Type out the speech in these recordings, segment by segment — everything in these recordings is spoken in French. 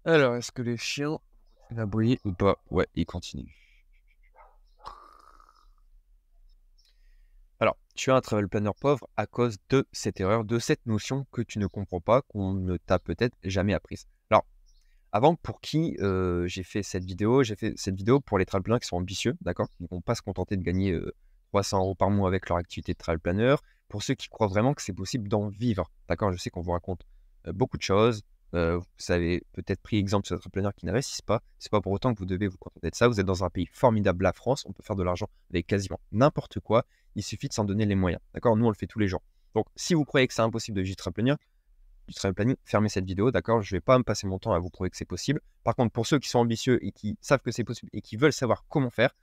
Alors, est-ce que les chiens continuent à aboyer ou pas? Ouais, ils continuent. Alors, tu as un travel planner pauvre à cause de cette erreur, de cette notion que tu ne comprends pas, qu'on ne t'a peut-être jamais apprise. Alors, avant, pour qui j'ai fait cette vidéo? J'ai fait cette vidéo pour les travel planners qui sont ambitieux, d'accord? Qui ne vont pas se contenter de gagner 300 € par mois avec leur activité de travel planner. Pour ceux qui croient vraiment que c'est possible d'en vivre, d'accord? Je sais qu'on vous raconte beaucoup de choses. Vous avez peut-être pris exemple sur des travel planners qui n'investissent pas. C'est pas pour autant que vous devez vous contenter de ça. Vous êtes dans un pays formidable, la France. On peut faire de l'argent avec quasiment n'importe quoi. Il suffit de s'en donner les moyens, d'accord? Nous, on le fait tous les jours. Donc, si vous croyez que c'est impossible de vivre du travel planner, du travel planning, fermez cette vidéo, d'accord? Je ne vais pas me passer mon temps à vous prouver que c'est possible. Par contre, pour ceux qui sont ambitieux et qui savent que c'est possible et qui veulent savoir comment faire,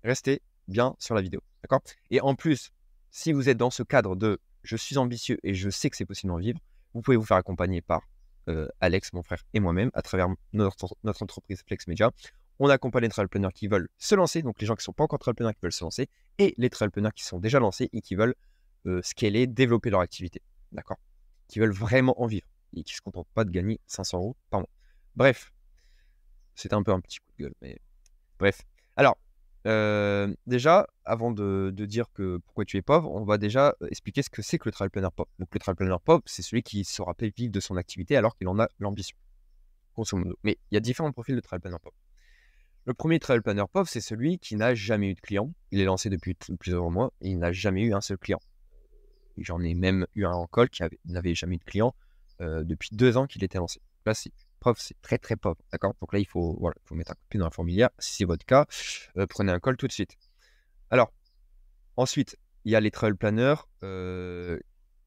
restez bien sur la vidéo, d'accord? Et en plus, si vous êtes dans ce cadre de je suis ambitieux et je sais que c'est possible d'en vivre, vous pouvez vous faire accompagner par Alex, mon frère et moi-même à travers notre entreprise Flex Media. On accompagne les travel planners qui veulent se lancer, donc les gens qui ne sont pas encore travel planners qui veulent se lancer, et les travel planners qui sont déjà lancés et qui veulent scaler, développer leur activité, d'accord? Qui veulent vraiment en vivre et qui ne se contentent pas de gagner 500 € par mois. Bref, c'était un peu un petit coup de gueule, mais bref. Alors, déjà, avant de dire que pourquoi tu es pauvre, on va déjà expliquer ce que c'est que le travel planner pauvre. Donc, le travel planner pauvre, c'est celui qui se rappelle vivre de son activité alors qu'il en a l'ambition, grosso modo. Mais il y a différents profils de travel planner pauvre. Le premier travel planner pauvre, c'est celui qui n'a jamais eu de client. Il est lancé depuis plusieurs mois et il n'a jamais eu un seul client. J'en ai même eu un en call qui n'avait jamais eu de client depuis 2 ans qu'il était lancé. Là, c'est pauvre, c'est très très pauvre, d'accord? Donc là, il faut mettre un coup de pied dans la fourmilière. Si c'est votre cas, prenez un call tout de suite. Alors, ensuite, il y a les travel planners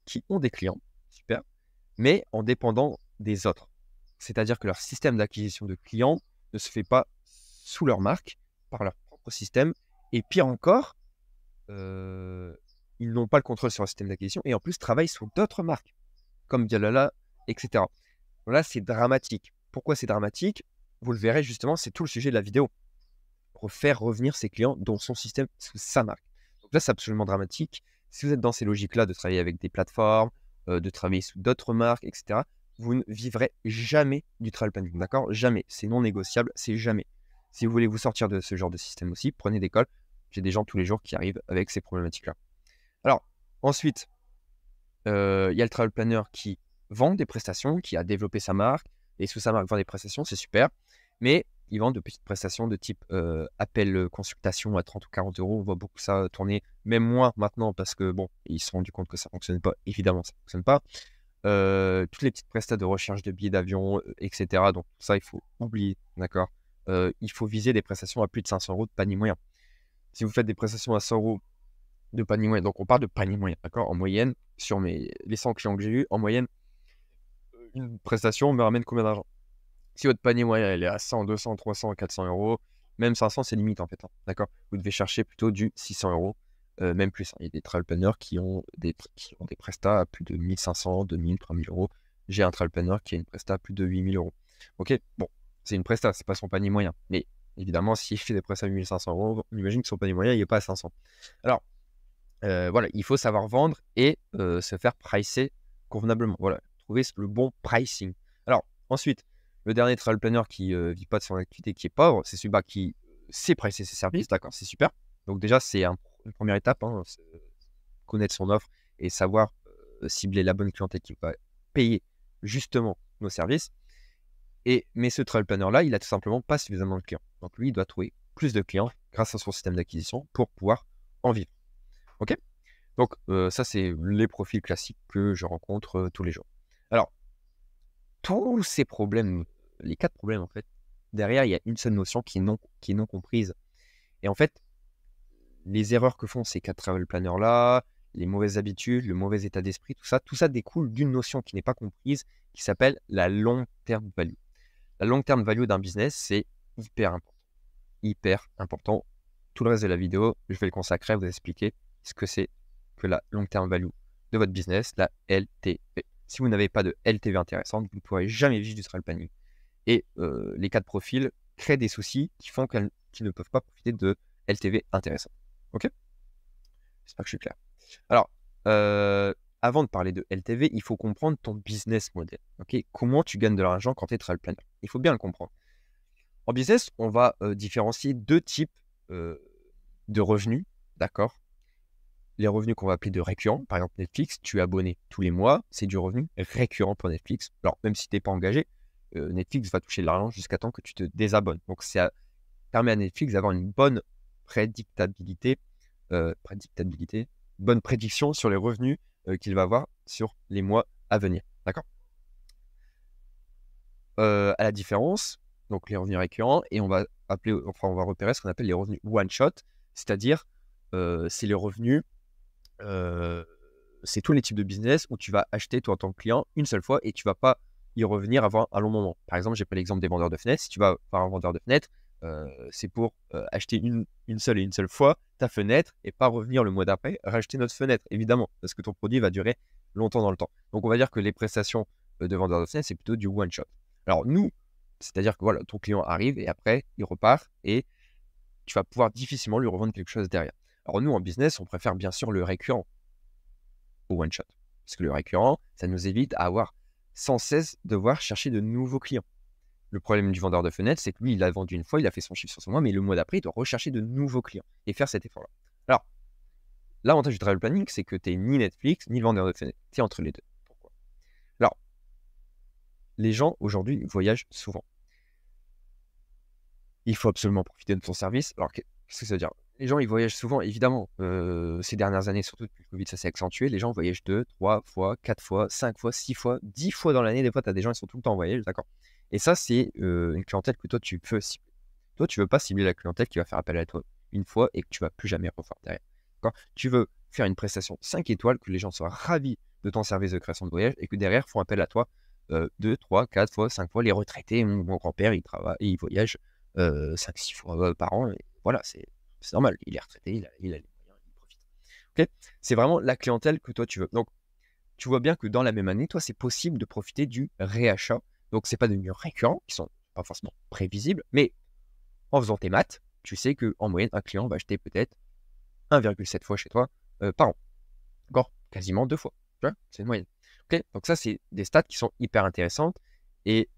qui ont des clients, super, mais en dépendant des autres. C'est-à-dire que leur système d'acquisition de clients ne se fait pas sous leur marque, par leur propre système. Et pire encore, ils n'ont pas le contrôle sur le système d'acquisition et en plus travaillent sur d'autres marques, comme Dialala, etc. Donc là, c'est dramatique. Pourquoi c'est dramatique? Vous le verrez justement, c'est tout le sujet de la vidéo. Faire revenir ses clients dans son système sous sa marque. Donc là, c'est absolument dramatique. Si vous êtes dans ces logiques-là de travailler avec des plateformes, de travailler sous d'autres marques, etc., vous ne vivrez jamais du travel planning, d'accord? Jamais. C'est non négociable, c'est jamais. Si vous voulez vous sortir de ce genre de système aussi, prenez des calls. J'ai des gens tous les jours qui arrivent avec ces problématiques-là. Alors, ensuite, il y a le travel planner qui vend des prestations, qui a développé sa marque, et sous sa marque vend des prestations, c'est super. Mais ils vendent de petites prestations de type appel consultation à 30 ou 40 €. On voit beaucoup ça tourner, même moins maintenant, parce que bon, ils se sont rendus compte que ça ne fonctionnait pas. Évidemment, ça ne fonctionne pas. Toutes les petites prestats de recherche de billets d'avion, etc. Donc ça, il faut oublier, d'accord? Il faut viser des prestations à plus de 500 € de panier moyen. Si vous faites des prestations à 100 € de panier moyen, donc on parle de panier moyen, d'accord? En moyenne, sur les 100 clients que j'ai eu, en moyenne, une prestation me ramène combien d'argent? Si votre panier moyen il est à 100, 200, 300, 400 €, même 500, c'est limite en fait, hein, d'accord? Vous devez chercher plutôt du 600 €, même plus, hein. Il y a des travel planners qui ont des prestats à plus de 1500, 2000, 3000 €. J'ai un travel planner qui a une presta à plus de 8000 €. OK, bon, c'est une presta, c'est pas son panier moyen. Mais évidemment, s'il fait des prestats à 1500 €, on imagine que son panier moyen, il est pas à 500. Alors, voilà, il faut savoir vendre et se faire pricer convenablement. Voilà, trouver le bon pricing. Alors, ensuite, le dernier travel planner qui ne vit pas de son activité, qui est pauvre, c'est celui qui sait pricer ses services, d'accord, c'est super. Donc déjà, c'est une première étape, hein, connaître son offre et savoir cibler la bonne clientèle qui va payer justement nos services. Mais ce travel planner-là, il n'a tout simplement pas suffisamment de clients. Donc lui, il doit trouver plus de clients grâce à son système d'acquisition pour pouvoir en vivre. OK? Donc ça, c'est les profils classiques que je rencontre tous les jours. Alors, tous ces problèmes, les 4 problèmes en fait, derrière, il y a une seule notion qui est non comprise. Et en fait, les erreurs que font ces 4 travel planners-là, les mauvaises habitudes, le mauvais état d'esprit, tout ça découle d'une notion qui n'est pas comprise, qui s'appelle la long term value. La long term value d'un business, c'est hyper important. Hyper important. Tout le reste de la vidéo, je vais le consacrer à vous expliquer ce que c'est que la long term value de votre business, la LTV. Si vous n'avez pas de LTV intéressante, vous ne pourrez jamais vivre du travel planning. Et les 4 profils créent des soucis qui font qu'ils ne peuvent pas profiter de LTV intéressant. Ok? J'espère que je suis clair. Alors, avant de parler de LTV, il faut comprendre ton business model. Ok, comment tu gagnes de l'argent quand tu es travel planner. Il faut bien le comprendre. En business, on va différencier deux types de revenus, d'accord? Les revenus qu'on va appeler de récurrents, par exemple Netflix, tu es abonné tous les mois, c'est du revenu récurrent pour Netflix. Alors, même si tu n'es pas engagé, Netflix va toucher de l'argent jusqu'à temps que tu te désabonnes. Donc, ça permet à Netflix d'avoir une bonne prédictabilité, bonne prédiction sur les revenus qu'il va avoir sur les mois à venir. D'accord? À la différence, donc les revenus récurrents, et on va repérer ce qu'on appelle les revenus one shot, c'est-à-dire c'est les revenus, c'est tous les types de business où tu vas acheter toi en tant que client une seule fois et tu vas pas y revenir avant un long moment. Par exemple, j'ai pris l'exemple des vendeurs de fenêtres. Si tu vas voir un vendeur de fenêtres, c'est pour acheter une seule fois ta fenêtre et pas revenir le mois d'après, racheter notre fenêtre, évidemment, parce que ton produit va durer longtemps dans le temps. Donc, on va dire que les prestations de vendeurs de fenêtres, c'est plutôt du one shot. Alors, nous, c'est-à-dire que voilà, ton client arrive et après, il repart et tu vas pouvoir difficilement lui revendre quelque chose derrière. Alors, nous, en business, on préfère bien sûr le récurrent au one shot. Parce que le récurrent, ça nous évite à avoir sans cesse devoir chercher de nouveaux clients. Le problème du vendeur de fenêtres, c'est que lui, il a vendu une fois, il a fait son chiffre sur ce mois, mais le mois d'après, il doit rechercher de nouveaux clients et faire cet effort-là. Alors, l'avantage du travel planning, c'est que tu n'es ni Netflix, ni le vendeur de fenêtres. Tu es entre les deux. Pourquoi? Alors, les gens, aujourd'hui, voyagent souvent. Il faut absolument profiter de ton service. Alors, qu'est-ce que ça veut dire? Les gens, ils voyagent souvent, évidemment. Ces dernières années, surtout depuis le Covid, ça s'est accentué. Les gens voyagent 2, 3 fois, 4 fois, 5 fois, 6 fois, 10 fois dans l'année. Des fois, tu as des gens qui sont tout le temps en voyage, d'accord? Et ça, c'est une clientèle que toi, tu peux cibler. Toi, tu ne veux pas cibler la clientèle qui va faire appel à toi une fois et que tu ne vas plus jamais refaire derrière. D'accord? Tu veux faire une prestation 5 étoiles, que les gens soient ravis de ton service de création de voyage et que derrière, font appel à toi 2, 3, 4 fois, 5 fois. Les retraités, mon grand-père, il travaille et il voyage 5-6 fois par an. Et voilà, c'est normal. Il est retraité, il a les moyens, il profite. Okay, c'est vraiment la clientèle que toi, tu veux. Donc, tu vois bien que dans la même année, toi, c'est possible de profiter du réachat. Donc, ce n'est pas des devenus récurrents qui sont pas forcément prévisibles, mais en faisant tes maths, tu sais qu'en moyenne, un client va acheter peut-être 1,7 fois chez toi par an. Encore quasiment 2 fois. Tu vois, c'est une moyenne. Okay, donc, ça, c'est des stats qui sont hyper intéressantes. Et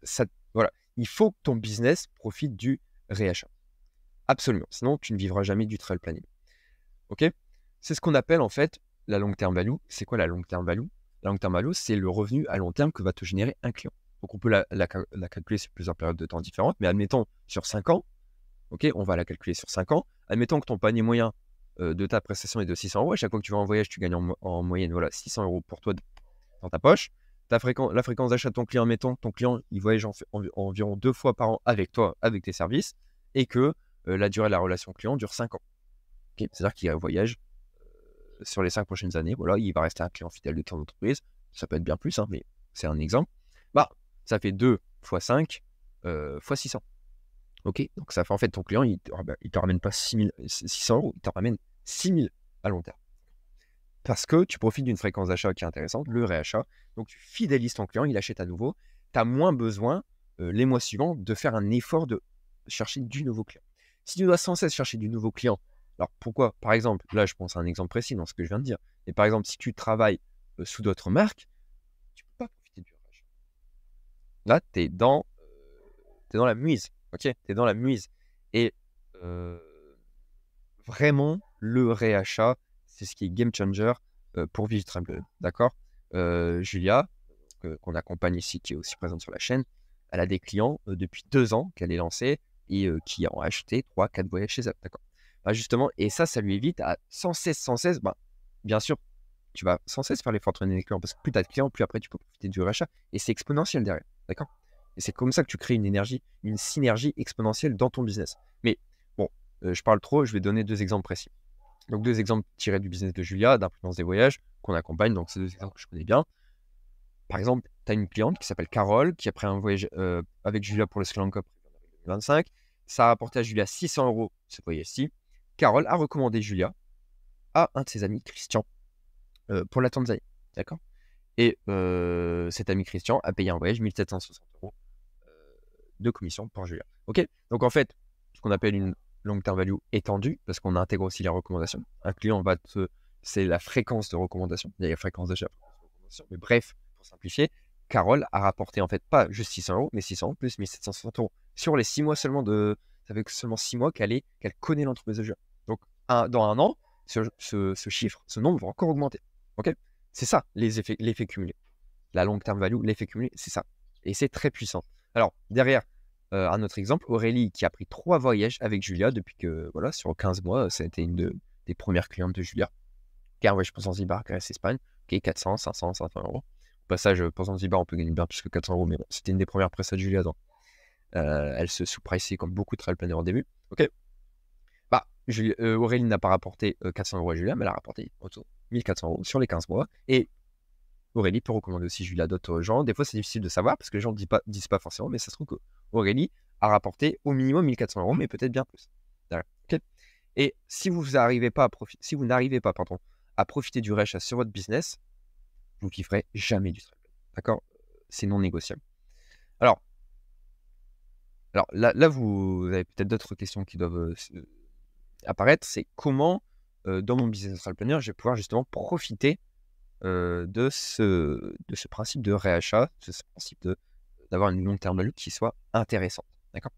ça, voilà, il faut que ton business profite du réachat. Absolument. Sinon, tu ne vivras jamais du travel planning. Ok? C'est ce qu'on appelle en fait la long term value. C'est quoi la long term value? La long term value, c'est le revenu à long terme que va te générer un client. Donc, on peut la calculer sur plusieurs périodes de temps différentes, mais admettons sur 5 ans, ok, on va la calculer sur 5 ans. Admettons que ton panier moyen de ta prestation est de 600 euros. À chaque fois que tu vas en voyage, tu gagnes en moyenne voilà, 600 euros pour toi dans ta poche. La fréquence d'achat de ton client, mettons, ton client, il voyage environ 2 fois par an avec toi, avec tes services, et que la durée de la relation client dure 5 ans. Okay, c'est-à-dire qu'il voyage sur les 5 prochaines années. Voilà, il va rester un client fidèle de ton entreprise. Ça peut être bien plus, hein, mais c'est un exemple. Bah, ça fait 2 fois 5 fois 600. Ok, donc ça fait en fait ton client, il te ramène pas 600 euros, il te ramène 6000 à long terme. Parce que tu profites d'une fréquence d'achat qui est intéressante, le réachat. Donc, tu fidélises ton client, il achète à nouveau. Tu as moins besoin, les mois suivants, de faire un effort de chercher du nouveau client. Si tu dois sans cesse chercher du nouveau client, alors pourquoi? Par exemple, là, je pense à un exemple précis dans ce que je viens de dire. Mais par exemple, si tu travailles sous d'autres marques, tu ne peux pas profiter du réachat. Là, tu es dans la muise. Ok, tu es dans la muise. Et vraiment, le réachat, c'est ce qui est game changer pour vivre travel. D'accord? Julia, qu'on accompagne ici, qui est aussi présente sur la chaîne, elle a des clients depuis 2 ans qu'elle est lancée et qui ont acheté 3-4 voyages chez elle. D'accord? Bah, justement, et ça lui évite à sans cesse, bah, bien sûr, tu vas sans cesse faire l'effort de traîner les clients parce que plus tu as de clients, plus après tu peux profiter du rachat et c'est exponentiel derrière. D'accord? Et c'est comme ça que tu crées une synergie exponentielle dans ton business. Mais bon, je parle trop, je vais donner 2 exemples précis. Donc 2 exemples tirés du business de Julia, d'Influence des voyages, qu'on accompagne. Donc c'est 2 exemples que je connais bien. Par exemple, tu as une cliente qui s'appelle Carole, qui a pris un voyage avec Julia pour le Sri Lanka en 2025. Ça a rapporté à Julia 600 euros ce voyage-ci. Carole a recommandé Julia à un de ses amis, Christian, pour la Tanzanie. D'accord? Et cet ami Christian a payé un voyage 1760 euros de commission pour Julia. Ok? Donc en fait, ce qu'on appelle une long term value étendue, parce qu'on intègre aussi les recommandations. Un client va c'est la fréquence de recommandation. Il y a la fréquence d'achat, mais bref, pour simplifier, Carole a rapporté en fait pas juste 600 €, mais 600 € plus 1760 € sur les 6 mois seulement ça fait que seulement 6 mois qu'elle connaît l'entreprise de Julia. Donc, dans un an, ce chiffre, ce nombre va encore augmenter. Ok. C'est ça, l'effet cumulé. La long term value, l'effet cumulé, c'est ça. Et c'est très puissant. Alors, derrière, un autre exemple, Aurélie qui a pris 3 voyages avec Julia depuis que, voilà, sur 15 mois, ça a été une des premières clientes de Julia. Car ouais, je pense Zanzibar, Grèce, Espagne. Ok, 400, 500, 500 €. Au passage, pour Zanzibar, on peut gagner bien plus que 400 €, mais bon, c'était une des premières prestats de Julia. Elle se sous-priçait comme beaucoup de trail planners au début. Ok. Bah, Aurélie n'a pas rapporté 400 € à Julia, mais elle a rapporté autour 1400 € sur les 15 mois. Et Aurélie peut recommander aussi Julia à d'autres gens. Des fois, c'est difficile de savoir parce que les gens ne disent pas forcément, mais ça se trouve que Aurélie a rapporté au minimum 1400 €, mais peut-être bien plus. Okay. Et si vous n'arrivez pas à profiter du rachat sur votre business, vous ne kifferez jamais du trail. D'accord? C'est non négociable. Alors là, vous avez peut-être d'autres questions qui doivent apparaître. C'est comment, dans mon business trail planner, je vais pouvoir justement profiter de ce principe de réachat, de ce principe d'avoir une long terme value qui soit intéressante. D'accord?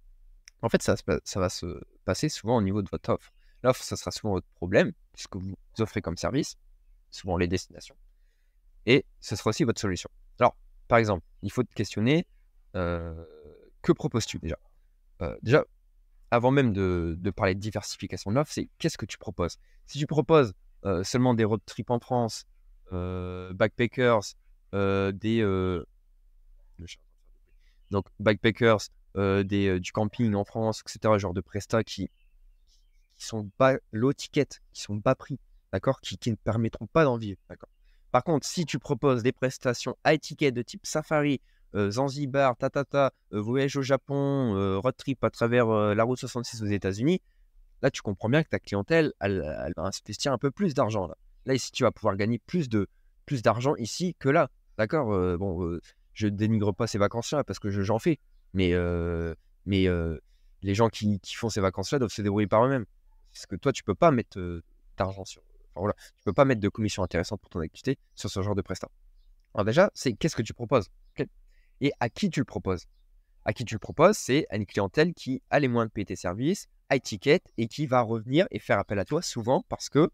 En fait, ça va se passer souvent au niveau de votre offre. L'offre, ça sera souvent votre problème, puisque vous offrez comme service, souvent les destinations, et ce sera aussi votre solution. Alors, par exemple, il faut te questionner, que proposes-tu déjà? Déjà, avant même de parler de diversification de l'offre, c'est qu'est-ce que tu proposes? Si tu proposes seulement des road trips en France, backpackers, donc backpackers, du camping en France, etc., genre de prestats qui sont bas low ticket, qui sont bas prix, d'accord, qui ne permettront pas d'en vivre, d'accord. Par contre, si tu proposes des prestations high ticket de type safari, Zanzibar, voyage au Japon, road trip à travers la route 66 aux États-Unis, là tu comprends bien que ta clientèle, elle va investir un peu plus d'argent là. Là ici, tu vas pouvoir gagner plus d'argent ici que là, d'accord. Je dénigre pas ces vacances-là parce que j'en fais, mais les gens qui font ces vacances-là doivent se débrouiller par eux-mêmes. Parce que toi, tu peux pas mettre d'argent sur. Enfin, voilà, tu peux pas mettre de commission intéressante pour ton activité sur ce genre de prestat. Alors déjà, c'est qu'est-ce que tu proposes, okay, et à qui tu le proposes. À qui tu le proposes, c'est à une clientèle qui a les moyens de payer tes services, high ticket, et qui va revenir et faire appel à toi souvent parce que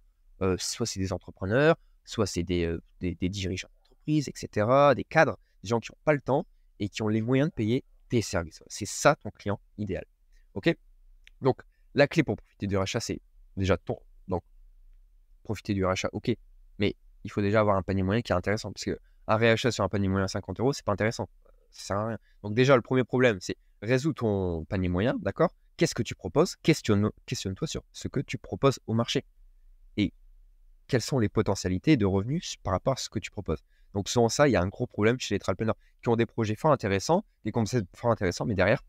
soit c'est des entrepreneurs, soit c'est des dirigeants d'entreprise, etc., des cadres, des gens qui n'ont pas le temps et qui ont les moyens de payer tes services. C'est ça ton client idéal. Ok. Donc, la clé pour profiter du rachat, c'est déjà donc, profiter du rachat, ok, mais il faut déjà avoir un panier moyen qui est intéressant parce qu'un réachat sur un panier moyen à 50 €, c'est pas intéressant. Ça sert à rien. Donc, déjà, le premier problème, c'est résous ton panier moyen, d'accord? Qu'est-ce que tu proposes? Questionne-toi sur ce que tu proposes au marché et quelles sont les potentialités de revenus par rapport à ce que tu proposes. Donc, sans ça, il y a un gros problème chez les trailpreneurs qui ont des projets fort intéressants, des concepts fort intéressants, mais derrière,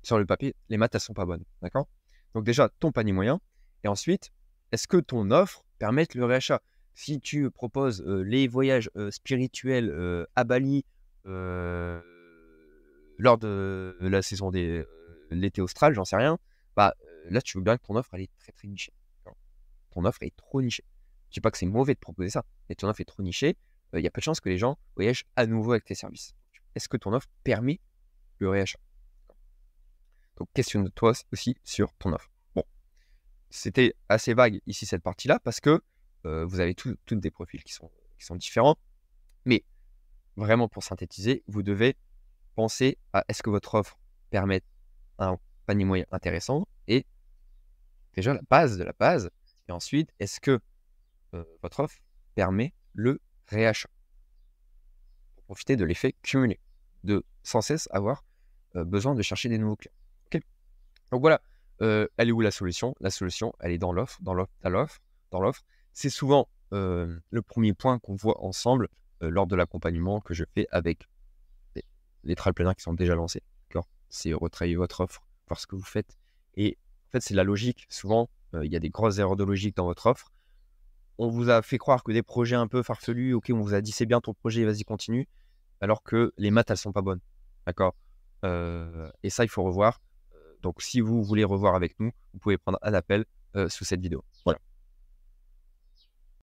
sur le papier, les maths, elles sont pas bonnes. D'accord? Donc déjà, ton panier moyen. Et ensuite, est-ce que ton offre permet le réachat? Si tu proposes les voyages spirituels à Bali lors de la saison de l'été austral, j'en sais rien, bah là, tu veux bien que ton offre, elle est très, très nichée. Ton offre est trop nichée. Je dis pas que c'est mauvais de proposer ça, mais ton offre est trop nichée. Il y a peu de chances que les gens voyagent à nouveau avec tes services. Est-ce que ton offre permet le réachat? Donc, questionne-toi aussi sur ton offre. Bon, c'était assez vague ici, cette partie-là, parce que vous avez tous des profils qui sont différents. Mais vraiment, pour synthétiser, vous devez penser à est-ce que votre offre permet un panier moyen intéressant et déjà la base de la base. Et ensuite, est-ce que votre offre permet le réachat pour profiter de l'effet cumulé, de sans cesse avoir besoin de chercher des nouveaux clients. Okay. Donc voilà, elle est où la solution? La solution, elle est dans l'offre, dans l'offre. C'est souvent le premier point qu'on voit ensemble lors de l'accompagnement que je fais avec les trail planners qui sont déjà lancés. C'est retravailler votre offre, voir ce que vous faites. Et en fait, c'est la logique. Souvent, il y a des grosses erreurs de logique dans votre offre. On vous a fait croire que des projets un peu farfelus, ok, on vous a dit c'est bien ton projet, vas-y, continue, alors que les maths, elles sont pas bonnes. D'accord? Et ça, il faut revoir. Donc, si vous voulez revoir avec nous, vous pouvez prendre un appel sous cette vidéo. Voilà.